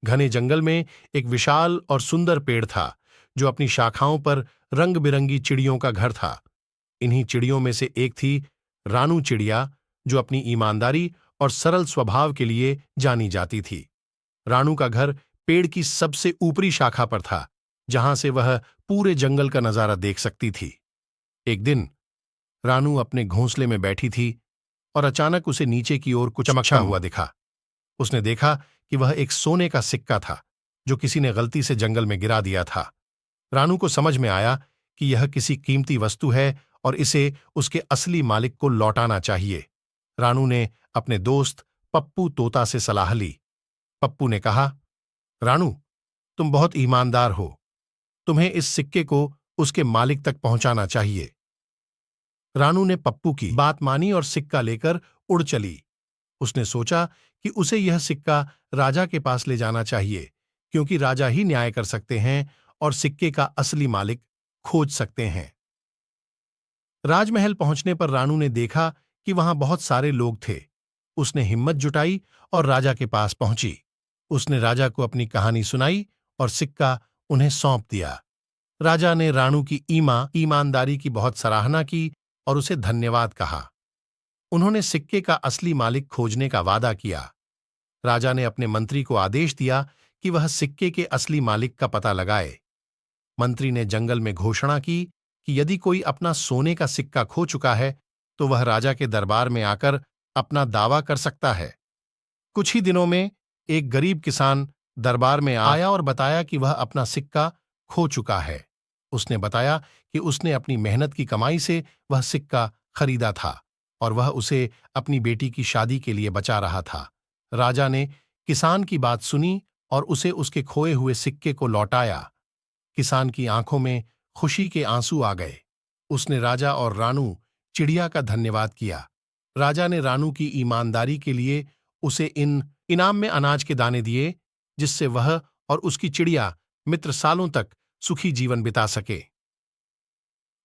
घने जंगल में एक विशाल और सुंदर पेड़ था जो अपनी शाखाओं पर रंग बिरंगी चिड़ियों का घर था। इन्हीं चिड़ियों में से एक थी रानू चिड़िया, जो अपनी ईमानदारी और सरल स्वभाव के लिए जानी जाती थी। रानू का घर पेड़ की सबसे ऊपरी शाखा पर था, जहां से वह पूरे जंगल का नजारा देख सकती थी। एक दिन रानू अपने घोंसले में बैठी थी और अचानक उसे नीचे की ओर कुछ चमकता हुआ दिखा। उसने देखा कि वह एक सोने का सिक्का था जो किसी ने गलती से जंगल में गिरा दिया था। रानू को समझ में आया कि यह किसी कीमती वस्तु है और इसे उसके असली मालिक को लौटाना चाहिए। रानू ने अपने दोस्त पप्पू तोता से सलाह ली। पप्पू ने कहा, रानू, तुम बहुत ईमानदार हो, तुम्हें इस सिक्के को उसके मालिक तक पहुंचाना चाहिए। रानू ने पप्पू की बात मानी और सिक्का लेकर उड़ चली। उसने सोचा कि उसे यह सिक्का राजा के पास ले जाना चाहिए, क्योंकि राजा ही न्याय कर सकते हैं और सिक्के का असली मालिक खोज सकते हैं। राजमहल पहुंचने पर रानू ने देखा कि वहां बहुत सारे लोग थे। उसने हिम्मत जुटाई और राजा के पास पहुंची। उसने राजा को अपनी कहानी सुनाई और सिक्का उन्हें सौंप दिया। राजा ने रानू की ईमानदारी की बहुत सराहना की और उसे धन्यवाद कहा। उन्होंने सिक्के का असली मालिक खोजने का वादा किया। राजा ने अपने मंत्री को आदेश दिया कि वह सिक्के के असली मालिक का पता लगाए। मंत्री ने जंगल में घोषणा की कि यदि कोई अपना सोने का सिक्का खो चुका है तो वह राजा के दरबार में आकर अपना दावा कर सकता है। कुछ ही दिनों में एक गरीब किसान दरबार में आया और बताया कि वह अपना सिक्का खो चुका है। उसने बताया कि उसने अपनी मेहनत की कमाई से वह सिक्का खरीदा था और वह उसे अपनी बेटी की शादी के लिए बचा रहा था। राजा ने किसान की बात सुनी और उसे उसके खोए हुए सिक्के को लौटाया। किसान की आंखों में खुशी के आंसू आ गए। उसने राजा और रानू चिड़िया का धन्यवाद किया। राजा ने रानू की ईमानदारी के लिए उसे इनाम में अनाज के दाने दिए, जिससे वह और उसकी चिड़िया मित्र सालों तक सुखी जीवन बिता सके।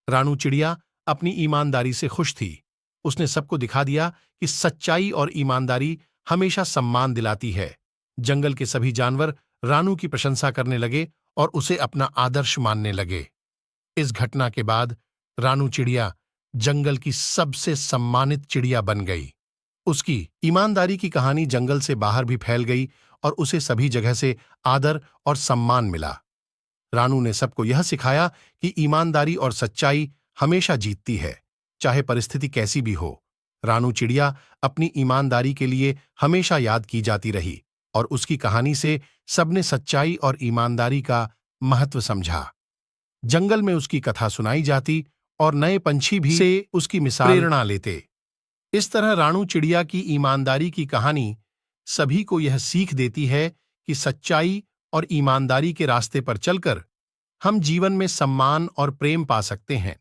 रानू चिड़िया अपनी ईमानदारी से खुश थी। उसने सबको दिखा दिया कि सच्चाई और ईमानदारी हमेशा सम्मान दिलाती है। जंगल के सभी जानवर रानू की प्रशंसा करने लगे और उसे अपना आदर्श मानने लगे। इस घटना के बाद रानू चिड़िया जंगल की सबसे सम्मानित चिड़िया बन गई। उसकी ईमानदारी की कहानी जंगल से बाहर भी फैल गई और उसे सभी जगह से आदर और सम्मान मिला। रानू ने सबको यह सिखाया कि ईमानदारी और सच्चाई हमेशा जीतती है, चाहे परिस्थिति कैसी भी हो। रानू चिड़िया अपनी ईमानदारी के लिए हमेशा याद की जाती रही और उसकी कहानी से सबने सच्चाई और ईमानदारी का महत्व समझा। जंगल में उसकी कथा सुनाई जाती और नए पंछी भी से उसकी मिसाल प्रेरणा लेते। इस तरह रानू चिड़िया की ईमानदारी की कहानी सभी को यह सीख देती है कि सच्चाई और ईमानदारी के रास्ते पर चलकर हम जीवन में सम्मान और प्रेम पा सकते हैं।